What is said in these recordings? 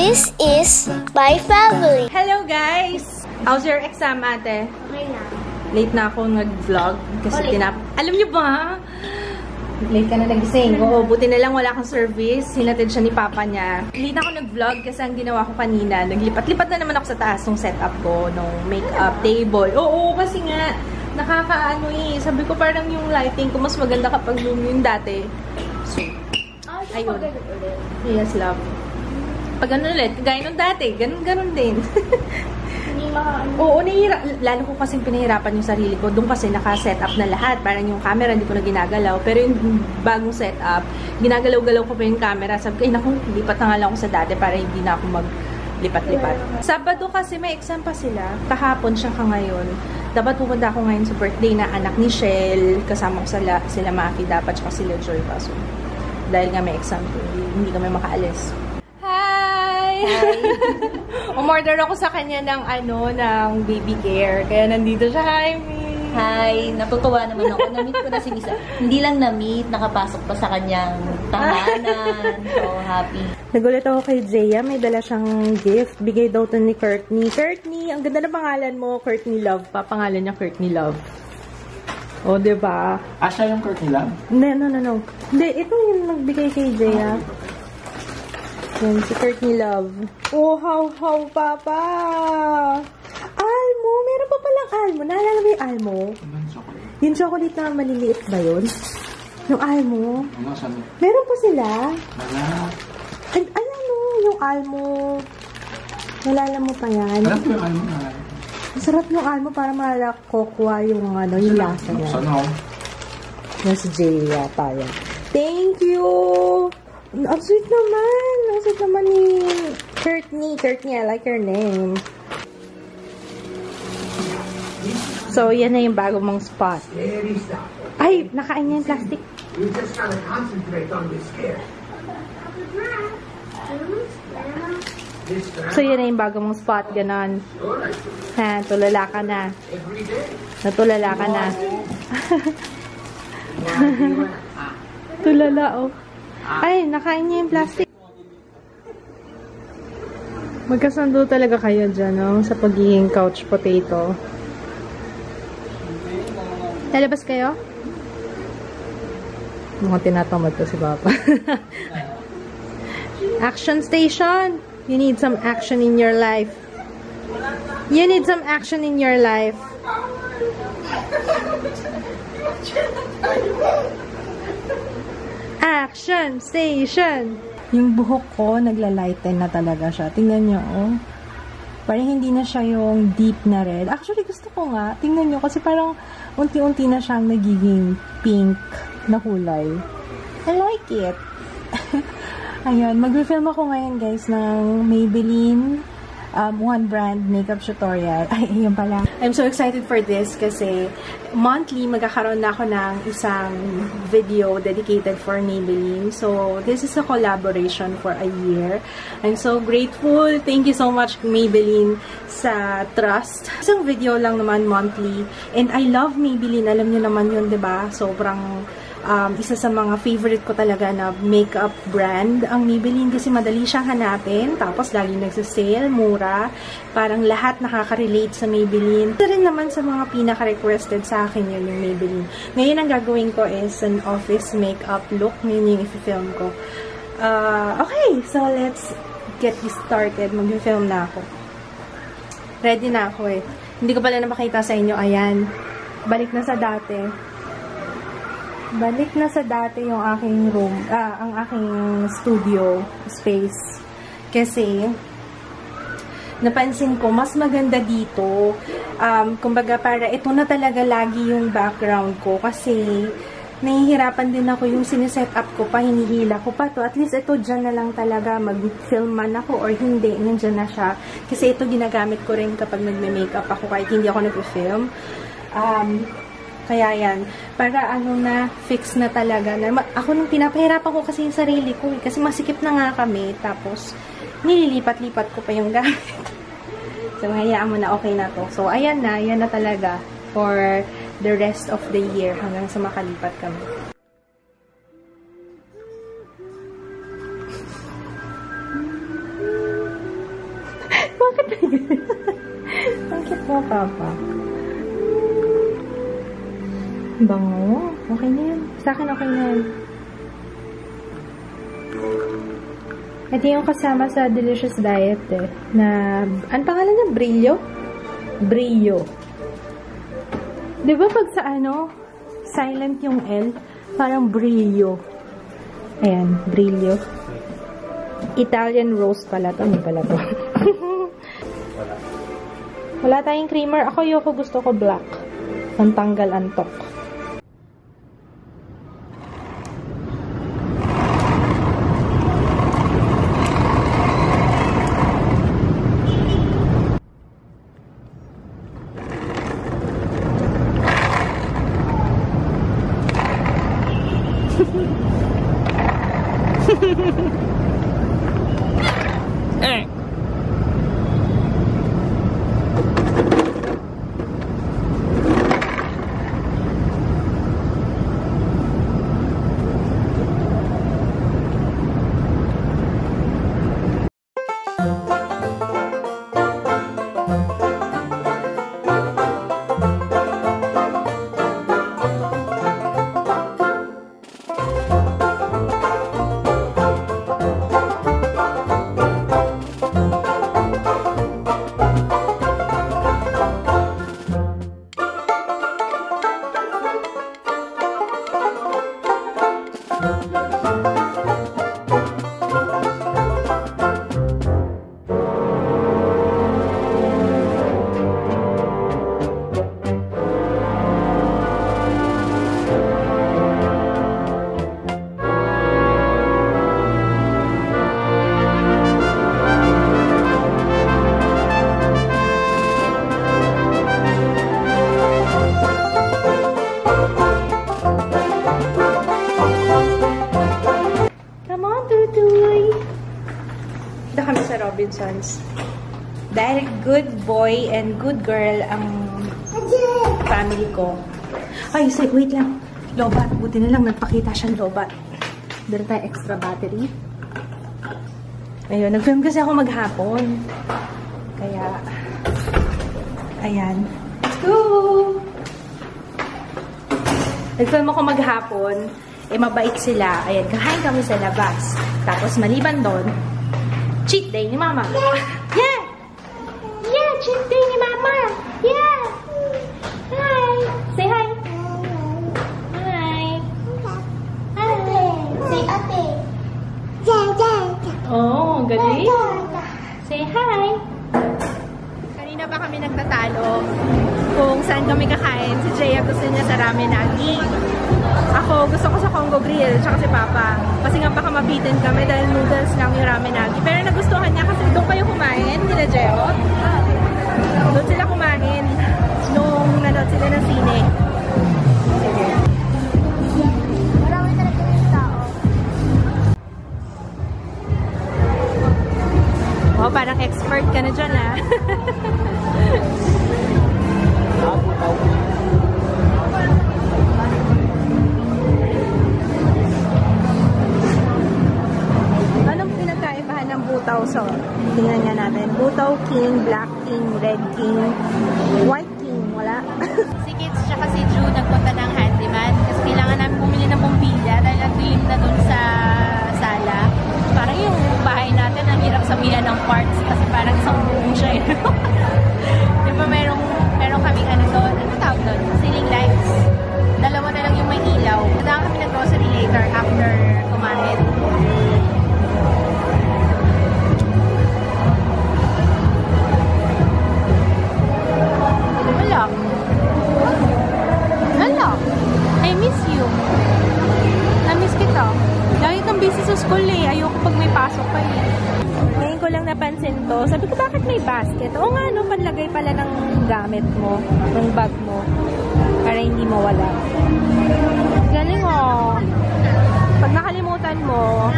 This is my family. Hello guys! How's your exam, ate? Okay na. Late na ako nag-vlog kasi alam niyo ba? Late ka na nagising. Oo, buti na lang wala kang service. Hinatid siya ni papa niya. Late na ako nag-vlog kasi ang ginawa ko kanina, naglipat-lipat na naman ako sa taas ng setup ko, ng makeup table. Oo, kasi nga, nakakaano eh. Sabi ko parang yung lighting ko mas maganda kapag yung dati. So, ayun. Yes, love. Pag ano ulit, kagaya nung dati, ganun din. Oo, lalo ko kasing pinahirapan yung sarili ko. Doon kasi naka-set up na lahat. Parang yung camera, hindi ko na ginagalaw. Pero yung bagong setup, ginagalaw-galaw ko pa yung camera. Sabi ko, ay naku, lipat na nga lang ako sa dati para hindi na ako maglipat-lipat. Sabado kasi may exam pa sila. Kahapon siya ka ngayon. Dapat pupunta ako ngayon sa birthday na anak ni Shell. Kasama ko sila Maki dapat, tsaka sila Joy pa. So, dahil nga may exam, hindi kami makaalis. Umorder ako sa kanya ng ng baby care. Kaya nandito siya. Hi, Mi! Hi! Natutuwa naman ako. Na-meet ko na si Lisa. Hindi lang na-meet, nakapasok pa sa kanyang tahanan. So, happy. Nagulat ako kay Zaya. May dala siyang gift. Bigay daw to ni Courtney. Courtney! Ang ganda na pangalan mo. Courtney Love. Papangalan niya Courtney Love. O, diba? Siya yung Courtney Love? No. Hindi, ito yung nagbigay kay Zaya. Yan, si Courtney Love. Oh, how, Papa! Almo! Meron pa palang Almo. Naalala mo yung Almo? Yung chocolate na maliliit ba yun? Yung Almo? Meron pa sila? Ano, yung Almo. Naalala mo pa yan? Alam ko yung Almo. Masarap yung Almo para malakokwa yung yung lasa niya. Sana. Yan si Jaya pa yan. Thank you! Ang sweet naman. Ang sweet naman ni Courtney. Courtney, I like your name. So, yan na yung bago mong spot. Ay, nakain niya yung plastic. So, yan na yung bago mong spot. Ganon. Ha, tulala ka na. Natulala ka na. Tulala, oh. Ay, nakain niya yung plastic. Magkasundo talaga kayo dyan, no? Sa pagiging couch potato. Lalabas kayo? Mukhang tinatamad to si Papa. Action station! You need some action in your life. You need some action in your life. Action station! Yung buhok ko, nagla-lighten na talaga siya. Tingnan nyo, oh. Parang hindi na siya yung deep na red. Actually, gusto ko nga. Tingnan nyo, kasi parang unti-unti na siyang nagiging pink na kulay. I like it. Ayun, mag-film ako ngayon, guys, ng Maybelline One Brand Makeup Tutorial. Ay, ayun pala. I'm so excited for this kasi monthly magkakaroon na ako ng isang video dedicated for Maybelline. So, this is a collaboration for a year. I'm so grateful. Thank you so much, Maybelline, sa trust. Isang video lang naman monthly. And I love Maybelline. Alam niyo naman yun, diba? Sobrang isa sa mga favorite ko talaga na makeup brand. Ang Maybelline kasi madali siyang hanapin. Tapos lagi nagsasale, mura. Parang lahat nakaka-relate sa Maybelline. Ito rin naman sa mga pinaka-requested sa akin yun, yung Maybelline. Ngayon ang gagawin ko is an office makeup look. Ngayon yung i-film ko. Okay, so let's get this started. Mag-film na ako. Ready na ako eh. Hindi ko pala napakita sa inyo. Ayan. Balik na sa dati. Balik na sa dati yung aking room, ang aking studio space. Kasi, napansin ko, mas maganda dito. Kumbaga, para ito na talaga lagi yung background ko. Kasi, nahihirapan din ako yung siniset up ko pa, hinihila ko pa to. At least ito, dyan na lang talaga. Mag-film man ako or hindi, nandyan na siya. Kasi ito ginagamit ko rin kapag nagme-makeup ako kahit hindi ako nag-film. Kaya yan, para fix na talaga. Ako nung pinapahirapan ko kasi yung sarili ko. Kasi masikip na nga kami. Tapos, nililipat-lipat ko pa yung gamit. So, hayaan mo na okay na to. So, ayan na. Yan na talaga for the rest of the year hanggang sa makalipat kami. cute mo, Papa. Bango. Okay na yan. Sa akin, okay na yan. Ito yung kasama sa Delicious Diet eh. Na, ang pangalan niya? Brillo? Brillo. Diba pag sa ano, silent yung L, parang Brillo. Ayan, Brillo. Italian roast pala to. Hindi pala to. Wala tayong creamer. Ako yoko gusto ko black. Pantanggal antok. Robinsons. Dahil good boy and good girl ang family ko. Ay, wait lang. Lobat. Buti na lang nagpakita siyang lobat. Dala tayo extra battery. Ayun, nag-film kasi ako maghapon. Kaya, ayan. Let's go! Nag-film ako maghapon. Mabait sila. Ayan, kahain kami sa labas. Tapos, maliban doon, cheat day ni Mama. Yeah! Yeah! Cheat day ni Mama! Yeah! Hi! Say hi! Hi! Hi! Say ate! Oh, galing! Say hi! Kanina pa kami nagtatalo kung saan kami kakain. Si Jaya gusto niya sa Ramenagi. Ako, gusto ko sa Congo Grill, tsaka si Papa. Kasi nga baka mabitin kami dahil noodles lang yung Ramenagi. Pero nagustuhan niya kasi doon kayo kumain, nila Jeo. Doon sila kumain nung nanood sila ng sine. Sige. Marami talaga yung tao. Oh, parang expert ka na dyan, ha? Butaw. So, tingnan nga natin. Butaw King, Black King, Red King, White King. Wala. Si Kids tsaka si Ju nagpunta ng handyman kasi kailangan namin bumili ng bumbila dahil ang dilim na dun sa sala. Parang yung bahay natin ang hirap sabihan ng parts kasi parang isang buong siya. Di ba merong kaming ano doon? Ano tawag doon? Ceiling lights. Dalawa na lang yung may ilaw. Nadaan kami ng grocery later after kumain. Hello. I miss you. Na-miss kita. Lagi kang busy sa school eh. Ayoko pag may pasok pa eh. Ngayon ko lang napansin to. Sabi ko, bakit may basket? Oo nga, no? Panlagay pala ng gamit mo. Ng bag mo. Para hindi mawala. Galing oh. Pag nakalimutan mo,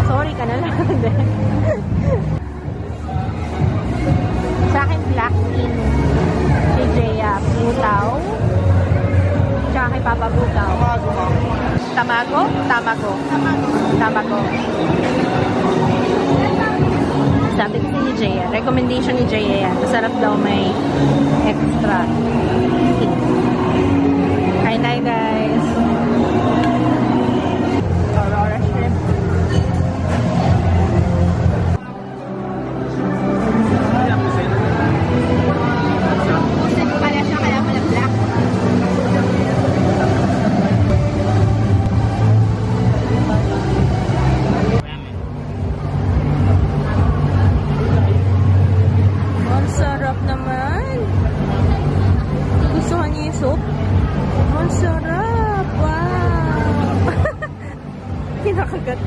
sorry ka na lang. Sa akin, Black King. Si Jaya, Butaw. Tsaka kay Papa Butaw. Tamago? Tamago. Tamago. Sabi kasi ni Jaya, recommendation ni Jaya yan. Masarap daw may siya. Kain tayo, guys. Aurora shrimp. Pala siya, kaya pala black. Ang sarap naman. Gusto niyo yung soup? Ang sarap! Wow! Pinakagat.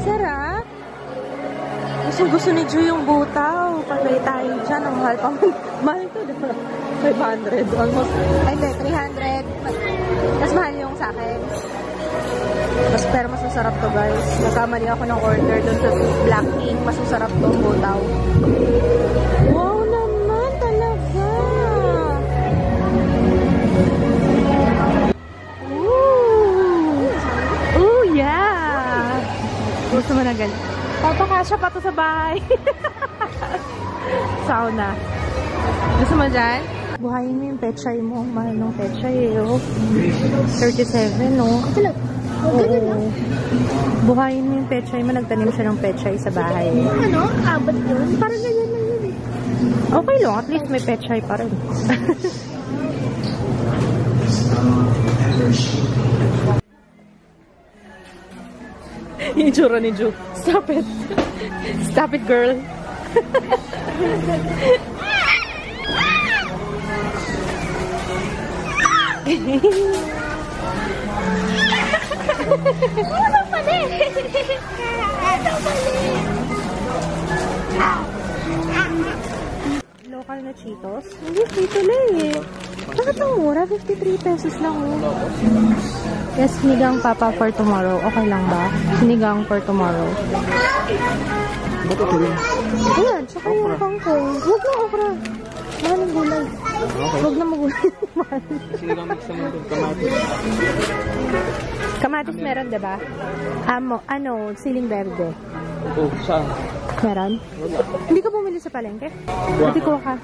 Sarap! Gusto ni Ju yung butaw. Patay tayo dyan. Ang mahal pa. Mahal to, diba? 500 almost. Ay, hindi, 300. Mas mahal yung sa akin. Pero mas masarap to, guys. Nagkamali ako ng order dun sa Black King. Mas masarap to, butaw. Wow naman talaga! Ooh! Ooh, yeah! Gusto mo na ganyan. Papakasya pa to sa bahay. Sauna. Gusto mo dyan? Buhayin mo yung pechay mo. Mahal ng pechay eh, oh. 37, oh. Oo. Buhayin mo yung pechay mo. Nagtanim siya ng pechay sa bahay. Ano? Abot yun? Parang ganyan lang yun eh. Okay lang. At least may pechay pa rin. Yung itsura ni Ju. Stop it. Stop it, girl. Ano pala eh? Ano pala Local na Cheetos? Hindi, Cheeto lang eh. Bakit ang mura? 53 pesos lang oh. Yes, sinigang papa for tomorrow. Okay lang ba? Sinigang for tomorrow. Ba't ito rin? Ayan, tsaka yung kangkong. Huwag na okra. Mahal ang gulay. Huwag na magulay. Mahal. Sinigang mix naman ito. Kamatis. Kamatis meron, diba? Ano, siling verde. Oh, saan? Meron? Hindi ka bumili sa palengke? Hindi ko ka.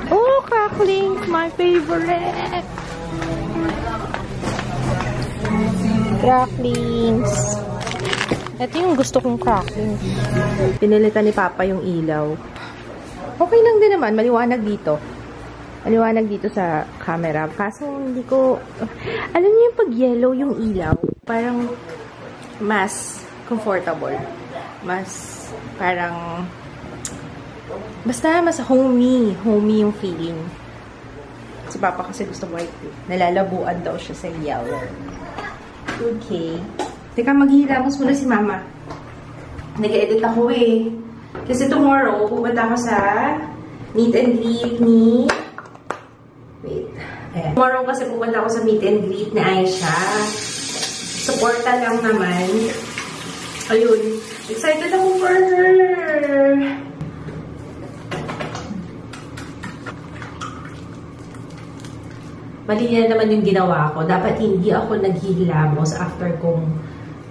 Oh, cracklings! My favorite! Cracklings! Ito yung gusto kong cracklings. Pinilitan ni Papa yung ilaw. Okay lang din naman. Maliwanag dito. Maliwanag dito sa camera. Kaso hindi ko... Alam niyo yung pag yellow yung ilaw, parang mas comfortable. Mas parang... Basta mas homey. Homey yung feeling. Si Papa kasi gusto white. Nalalabuan daw siya sa yellow. Okay. Teka, maghihilamos muna si Mama. Nag-edit ako eh. Kasi tomorrow, pupunta ako sa meet and greet ni... Wait. Ayan. Tomorrow kasi pupunta ako sa meet and greet ni Aisha. Supporta lang naman. Ayun. Excited ako for her. Mali na naman yung ginawa ko. Dapat hindi ako naghihilamos after kong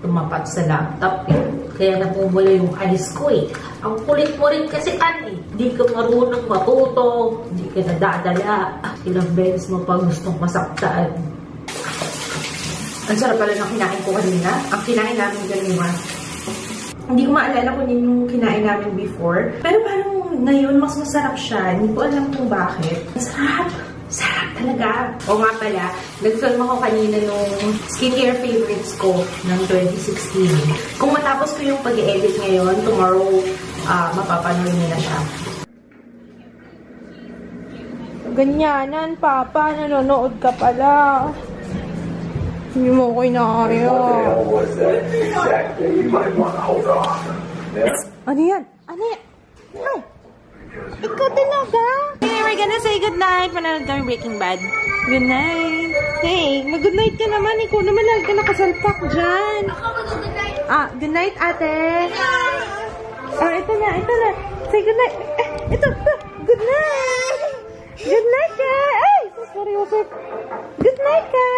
tumapat sa laptop eh. Kaya napumula yung eyes ko eh. Ang kulit mo rin kasi hindi ka marunong matuto. Hindi ka nadadala. Ilang beses mo pa gustong masaktan. Ang sarap pala ng kinain ko kanina. Ang kinain namin kanina. Hindi ko maalala kung yun yung kinain namin before. Pero parang ngayon mas masarap siya. Hindi ko alam kung bakit. Masarap. Sarap talaga. O nga pala, nag-film ako kanina nung skincare favorites ko ng 2016. Kung matapos ko yung pag-edit ngayon, tomorrow, mapapanood niyo na siya. Ganyanan, Papa. Nanonood ka pala. Hindi mo ko inakaya. Ano yan? Ano yan? Ay! Ikaw talaga? Okay, we're gonna say goodnight. Manonood kami Breaking Bad. Good night. Hey, mag-good night ka naman. Ikaw naman lang ka nakasalpak dyan. Good night, ate. Ito na. Say good night. Ito. Good night. Good night, guys. Ay, sorry, Joseph. Good night. Hi, guys!